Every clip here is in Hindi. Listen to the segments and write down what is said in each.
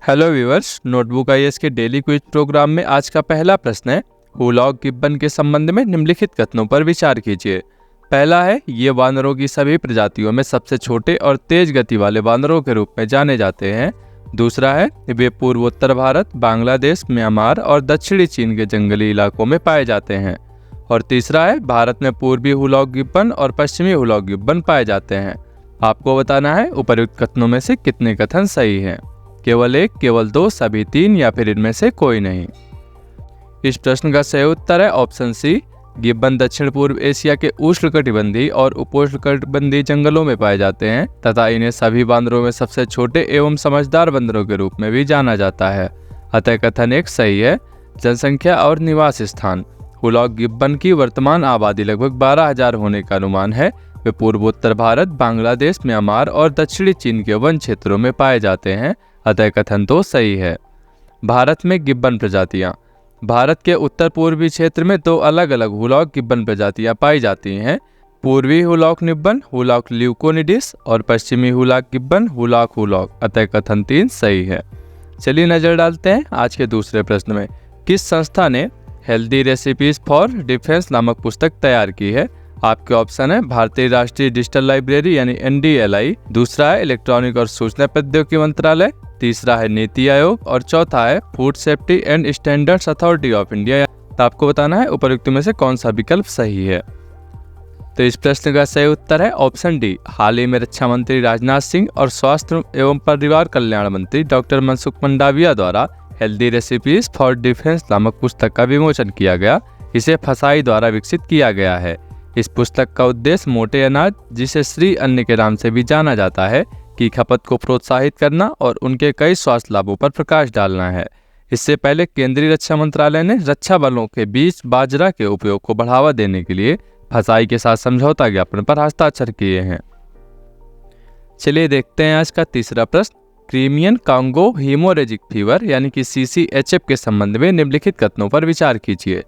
हेलो व्यूअर्स, नोटबुक आईएएस के डेली क्विज प्रोग्राम में आज का पहला प्रश्न है, हुलॉक गिब्बन के संबंध में निम्नलिखित कथनों पर विचार कीजिए। पहला है, ये वानरों की सभी प्रजातियों में सबसे छोटे और तेज गति वाले वानरों के रूप में जाने जाते हैं। दूसरा है, वे पूर्वोत्तर भारत, बांग्लादेश, म्यांमार और दक्षिणी चीन के जंगली इलाकों में पाए जाते हैं। और तीसरा है, भारत में पूर्वी हुलॉक गिब्बन और पश्चिमी हुलॉक गिब्बन पाए जाते हैं। आपको बताना है उपर्युक्त कथनों में से कितने कथन सही हैं। केवल एक, केवल दो, सभी तीन या फिर इनमें से कोई नहीं। इस प्रश्न का सही उत्तर है ऑप्शन सी। गिब्बन दक्षिण पूर्व एशिया के उष्णकटिबंधीय और उपोष्णकटिबंधीय जंगलों में पाए जाते हैं तथा इन्हें सभी बांदरों में सबसे छोटे एवं समझदार बंदरों के रूप में भी जाना जाता है। अतः कथन एक सही है। जनसंख्या और निवास स्थान, हुलॉक गिब्बन की वर्तमान आबादी लगभग 12,000 होने का अनुमान है। वे पूर्वोत्तर भारत, बांग्लादेश, म्यांमार और दक्षिणी चीन के वन क्षेत्रों में पाए जाते हैं। अतः कथन दो सही है। भारत में गिब्बन प्रजातियां, भारत के उत्तर पूर्वी क्षेत्र में दो अलग अलग हुलॉक गिब्बन प्रजातियां पाई जाती हैं। पूर्वी हुलॉक गिब्बन हुलॉक ल्यूकोनिडिस और पश्चिमी हुलॉक गिब्बन हुलॉक हुलॉक। अतः कथन तीन सही है। चलिए नजर डालते हैं आज के दूसरे प्रश्न में। किस संस्था ने हेल्दी रेसिपीज फॉर डिफेंस नामक पुस्तक तैयार की है। आपके ऑप्शन है भारतीय राष्ट्रीय डिजिटल लाइब्रेरी यानी NDLI, दूसरा है इलेक्ट्रॉनिक और सूचना प्रौद्योगिकी मंत्रालय, तीसरा है नीति आयोग और चौथा है food safety and standards authority of India. तो आपको बताना है उपर्युक्त में से कौन सा विकल्प सही है। तो इस प्रश्न का सही उत्तर है ऑप्शन डी। हाल ही में रक्षा मंत्री राजनाथ सिंह और स्वास्थ्य एवं परिवार कल्याण मंत्री डॉक्टर मनसुख मंडाविया द्वारा हेल्दी रेसिपीज फॉर डिफेंस नामक पुस्तक का विमोचन किया गया। इसे फसाई द्वारा विकसित किया गया है। इस पुस्तक का उद्देश्य मोटे अनाज, जिसे श्री अन्न के नाम से भी जाना जाता है, की खपत को प्रोत्साहित करना और उनके कई स्वास्थ्य लाभों पर प्रकाश डालना है। इससे पहले केंद्रीय रक्षा मंत्रालय ने रक्षा बलों के बीच बाजरा के उपयोग को बढ़ावा देने के लिए फसाई के साथ समझौता ज्ञापन पर हस्ताक्षर किए हैं। चलिए देखते हैं आज का तीसरा प्रश्न। क्रीमियन कांगो हीमोरेजिक फीवर यानी कि CCHF के संबंध में निम्नलिखित कथनों पर विचार कीजिए।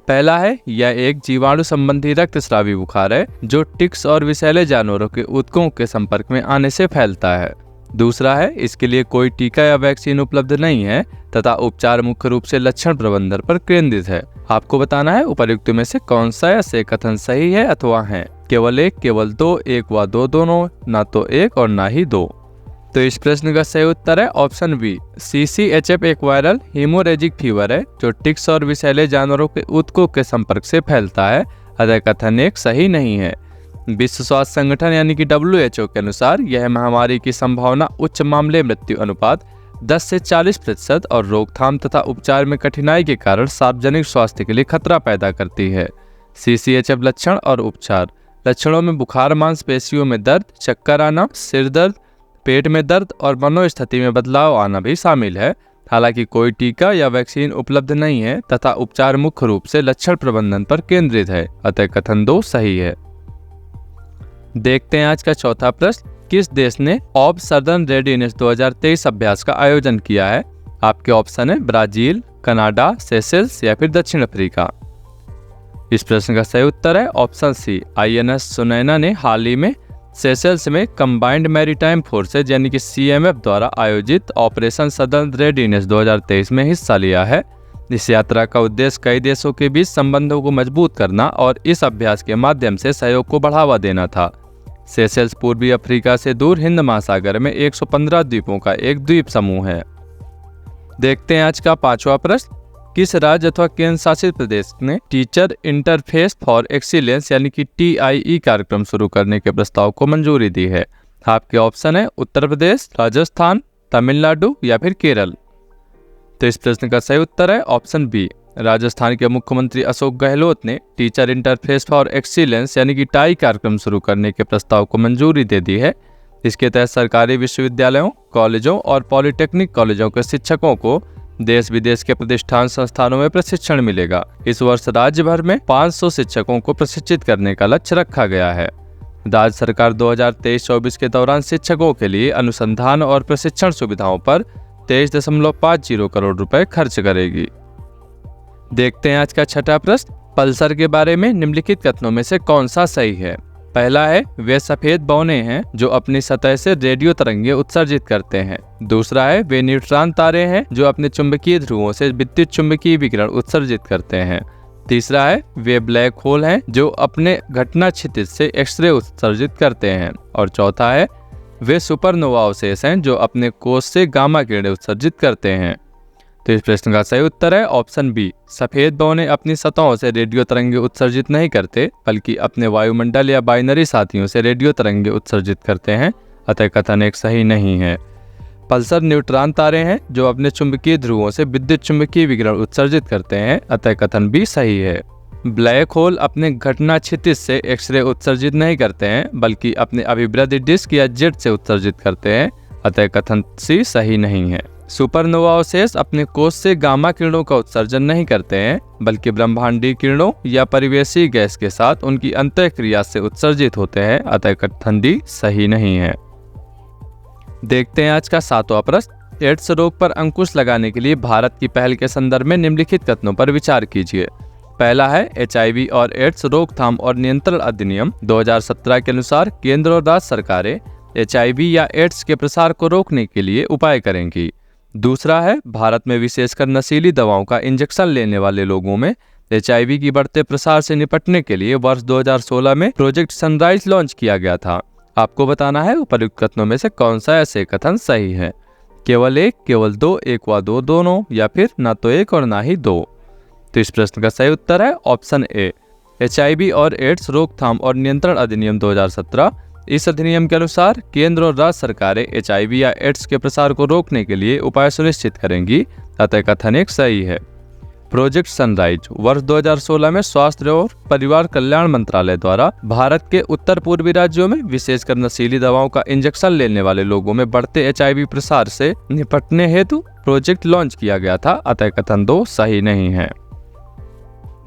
पहला है, यह एक जीवाणु संबंधी रक्तस्रावी बुखार है जो टिक्स और विषैले जानवरों के ऊतकों के संपर्क में आने से फैलता है। दूसरा है, इसके लिए कोई टीका या वैक्सीन उपलब्ध नहीं है तथा उपचार मुख्य रूप से लक्षण प्रबंधन पर केंद्रित है। आपको बताना है उपर्युक्त में से कौन सा या से कथन सही है अथवा है। केवल एक, केवल दो, एक व दो दोनों, ना तो एक और ना ही दो। तो इस प्रश्न का सही उत्तर है ऑप्शन बी। CCHF एक वायरल हीमोरेजिक फीवर है जो टिक्स और विषैले जानवरों के ऊतकों के संपर्क से फैलता है। अतः कथन एक सही नहीं है। विश्व स्वास्थ्य संगठन यानी कि WHO के अनुसार यह महामारी की संभावना उच्च मामले मृत्यु अनुपात 10 से 40% और रोकथाम तथा उपचार में कठिनाई के कारण सार्वजनिक स्वास्थ्य के लिए खतरा पैदा करती है। CCHF लक्षण और उपचार। लक्षणों में बुखार, मांसपेशियों में दर्द, चक्कर आना, सिर दर्द, पेट में दर्द और मनोस्थिति में बदलाव आना भी शामिल है। हालांकि कोई टीका या वैक्सीन उपलब्ध नहीं है तथा उपचार मुख्य रूप से लक्षण प्रबंधन पर केंद्रित है। अतः कथन दो सही है। देखते हैं आज का चौथा प्रश्न। किस देश ने ऑब सदर्न रेडीनेस 2023 अभ्यास का आयोजन किया है। आपके ऑप्शन है ब्राजील, कनाडा, सेशेल्स या फिर दक्षिण अफ्रीका। इस प्रश्न का सही उत्तर है ऑप्शन सी। INS सुनैना ने हाल ही में सेशेल्स में कंबाइंड मैरीटाइम फोर्सेज यानी कि CMF द्वारा आयोजित ऑपरेशन सदर्न रेडीनेस 2023 में हिस्सा लिया है। इस यात्रा का उद्देश्य कई देशों के बीच संबंधों को मजबूत करना और इस अभ्यास के माध्यम से सहयोग को बढ़ावा देना था। सेशेल्स पूर्वी अफ्रीका से दूर हिंद महासागर में 115 द्वीपों का एक द्वीप समूह है। देखते हैं आज का पांचवा प्रश्न। किस राज्य अथवा केंद्र शासित प्रदेश ने टीचर इंटरफेस फॉर एक्सीलेंस यानी कि TIE कार्यक्रम शुरू करने के प्रस्ताव को मंजूरी दी है। आपके ऑप्शन है उत्तर प्रदेश, राजस्थान, तमिलनाडु या फिर केरल। तो इस प्रश्न का सही उत्तर है ऑप्शन बी। राजस्थान के मुख्यमंत्री अशोक गहलोत ने टीचर इंटरफेस फॉर एक्सीलेंस यानी कि TIE कार्यक्रम शुरू करने के प्रस्ताव को मंजूरी दे दी है। इसके तहत सरकारी विश्वविद्यालयों, कॉलेजों और पॉलिटेक्निक कॉलेजों के शिक्षकों को देश विदेश के प्रतिष्ठान संस्थानों में प्रशिक्षण मिलेगा। इस वर्ष राज्य भर में 500 शिक्षकों को प्रशिक्षित करने का लक्ष्य रखा गया है। राज्य सरकार 2023-24 के दौरान शिक्षकों के लिए अनुसंधान और प्रशिक्षण सुविधाओं पर 23.50 करोड़ रुपए खर्च करेगी। देखते हैं आज का छठा प्रश्न। पल्सर के बारे में निम्नलिखित कथनों में से कौन सा सही है। पहला है वे सफेद बौने हैं जो अपनी सतह से रेडियो तरंगे उत्सर्जित करते हैं। दूसरा है वे न्यूट्रॉन तारे हैं जो अपने चुंबकीय ध्रुवों से विद्युत चुंबकीय विकिरण उत्सर्जित करते हैं। तीसरा है वे ब्लैक होल हैं जो अपने घटना क्षितिज से एक्सरे उत्सर्जित करते हैं। और चौथा है वे सुपरनोवा अवशेष हैं जो अपने कोष से गामा किरणें उत्सर्जित करते हैं। तो इस प्रश्न का सही उत्तर है ऑप्शन बी, सफेद बौने अपनी सतहों से रेडियो तरंगे उत्सर्जित नहीं करते बल्कि अपने वायुमंडल या बाइनरी साथियों से रेडियो तरंगे उत्सर्जित करते हैं, अतः कथन एक सही नहीं है। पल्सर न्यूट्रॉन तारे हैं जो अपने चुंबकीय ध्रुवों से विद्युत चुंबकीय विकिरण उत्सर्जित करते हैं, अतः कथन बी सही है। ब्लैक होल अपने घटना क्षितिज से एक्सरे उत्सर्जित नहीं करते हैं बल्कि अपने अभिवृद्धि डिस्क या जेट से उत्सर्जित करते हैं, अतः कथन सी सही नहीं है। सुपरनोवा अवशेष अपने कोष से गामा किरणों का उत्सर्जन नहीं करते हैं बल्कि ब्रह्मांडीय किरणों या परिवेशी गैस के साथ उनकी अंतःक्रिया से उत्सर्जित होते हैं, अतः कथन डी सही नहीं है। देखते हैं आज का 7वां प्रश्न। एड्स रोग पर अंकुश लगाने के लिए भारत की पहल के संदर्भ में निम्नलिखित कथनों पर विचार कीजिए। पहला है HIV और एड्स रोकथाम और नियंत्रण अधिनियम 2017 के अनुसार केंद्र और राज्य सरकारें HIV या एड्स के प्रसार को रोकने के लिए उपाय करेंगी। दूसरा है भारत में विशेषकर नशीली दवाओं का इंजेक्शन लेने वाले लोगों में HIV की बढ़ते प्रसार से निपटने के लिए वर्ष 2016 में प्रोजेक्ट सनराइज लॉन्च किया गया था। आपको बताना है उपयुक्त कथनों में से कौन सा ऐसे कथन सही है। केवल एक, केवल दो, एक व दो दोनों, या फिर ना तो एक और ना ही दो। तो इस प्रश्न का सही उत्तर है ऑप्शन ए, HIV और एड्स रोकथाम और नियंत्रण अधिनियम 2017। इस अधिनियम के अनुसार केंद्र और राज्य सरकारें HIV या एड्स के प्रसार को रोकने के लिए उपाय सुनिश्चित करेंगी, अतः कथन एक सही है। प्रोजेक्ट सनराइज वर्ष 2016 में स्वास्थ्य और परिवार कल्याण मंत्रालय द्वारा भारत के उत्तर पूर्वी राज्यों में विशेषकर नशीली दवाओं का इंजेक्शन लेने वाले लोगों में बढ़ते HIV प्रसार से निपटने हेतु प्रोजेक्ट लॉन्च किया गया था, अतः कथन 2 सही नहीं है।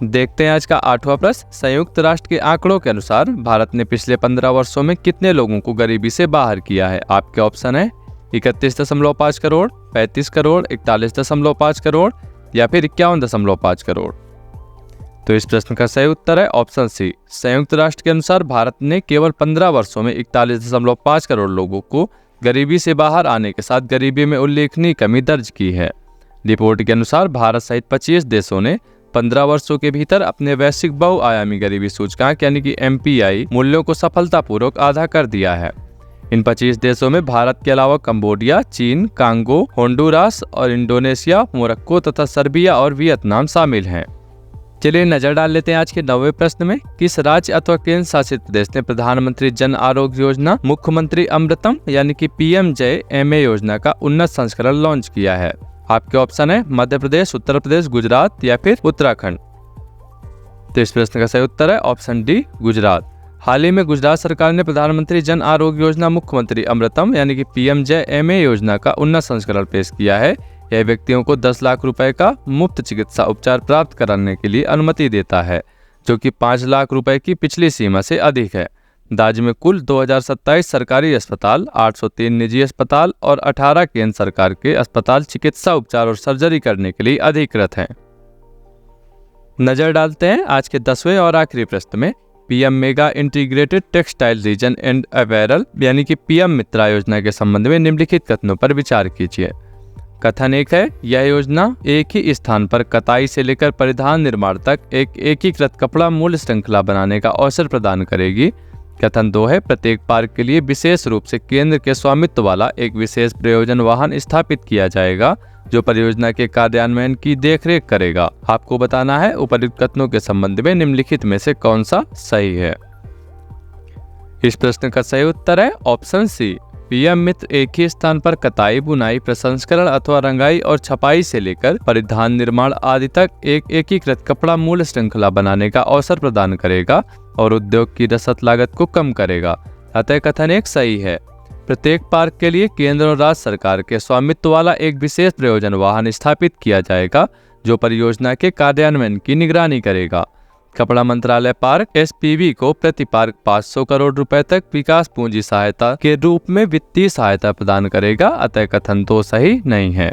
देखते हैं आज का 8वां प्रश्न। संयुक्त राष्ट्र के आंकड़ों के अनुसार भारत ने पिछले 15 वर्षों में कितने लोगों को गरीबी से बाहर किया है। आपके ऑप्शन है 31.5 करोड़, 35 करोड़, 41.5 करोड़ या फिर 51.5 करोड़। तो इस प्रश्न का सही उत्तर है ऑप्शन सी, संयुक्त राष्ट्र के अनुसार भारत ने केवल 15 वर्षों में 41.5 करोड़ लोगों को गरीबी से बाहर आने के साथ गरीबी में उल्लेखनीय कमी दर्ज की है। रिपोर्ट के अनुसार भारत सहित 25 देशों ने 15 वर्षों के भीतर अपने वैश्विक बहुआयामी गरीबी सूचकांक यानी कि MPI मूल्यों को सफलतापूर्वक आधा कर दिया है। इन 25 देशों में भारत के अलावा कंबोडिया, चीन, कांगो, होंडुरास और इंडोनेशिया, मोरक्को तथा सर्बिया और वियतनाम शामिल हैं। चलिए नजर डाल लेते हैं आज के 9वें प्रश्न में। किस राज्य अथवा केंद्र शासित प्रदेश ने प्रधानमंत्री जन आरोग्य योजना मुख्यमंत्री अमृतम यानी कि PMJAY योजना का उन्नत संस्करण लॉन्च किया है। आपके ऑप्शन है मध्य प्रदेश, उत्तर प्रदेश, गुजरात या फिर उत्तराखंड। तो इस प्रश्न का सही उत्तर है ऑप्शन डी, गुजरात। हाल ही में गुजरात सरकार ने प्रधानमंत्री जन आरोग्य योजना मुख्यमंत्री अमृतम यानी कि PMJAY योजना का उन्नत संस्करण पेश किया है। यह व्यक्तियों को 10 लाख रुपए का मुफ्त चिकित्सा उपचार प्राप्त कराने के लिए अनुमति देता है, जो कि 5 लाख रुपए की पिछली सीमा से अधिक है। राज्य में कुल 2027 सरकारी अस्पताल, 803 निजी अस्पताल और 18 केंद्र सरकार के अस्पताल चिकित्सा उपचार और सर्जरी करने के लिए अधिकृत हैं। नजर डालते हैं आज के 10वें और आखिरी प्रश्न में। PM mega integrated textile reason and apparel यानी कि PM मित्रा योजना के संबंध में निम्नलिखित कथनों पर विचार कीजिए। कथन एक है, यह योजना एक ही स्थान पर कताई से लेकर परिधान निर्माण तक एक एकीकृत कपड़ा मूल्य श्रृंखला बनाने का अवसर प्रदान करेगी। कथन 2 है, प्रत्येक पार्क के लिए विशेष रूप से केंद्र के स्वामित्व वाला एक विशेष प्रयोजन वाहन स्थापित किया जाएगा जो परियोजना के कार्यान्वयन की देखरेख करेगा। आपको बताना है उपर्युक्त कथनों के संबंध में निम्नलिखित में से कौन सा सही है। इस प्रश्न का सही उत्तर है ऑप्शन सी, PM मित्र एक ही स्थान पर कताई, बुनाई, प्रसंस्करण अथवा रंगाई और छपाई से लेकर परिधान निर्माण आदि तक एक एकीकृत कपड़ा मूल्य श्रृंखला बनाने का अवसर प्रदान करेगा और उद्योग की रसद लागत को कम करेगा। अतः कथन एक सही है। प्रत्येक पार्क के लिए केंद्र और राज्य सरकार के स्वामित्व वाला एक विशेष प्रयोजन वाहन स्थापित किया जाएगा जो परियोजना के कार्यान्वयन की निगरानी करेगा। कपड़ा मंत्रालय पार्क SPV को प्रति पार्क 500 करोड़ रुपए तक विकास पूंजी सहायता के रूप में वित्तीय सहायता प्रदान करेगा। अतः कथन 2 सही नहीं है।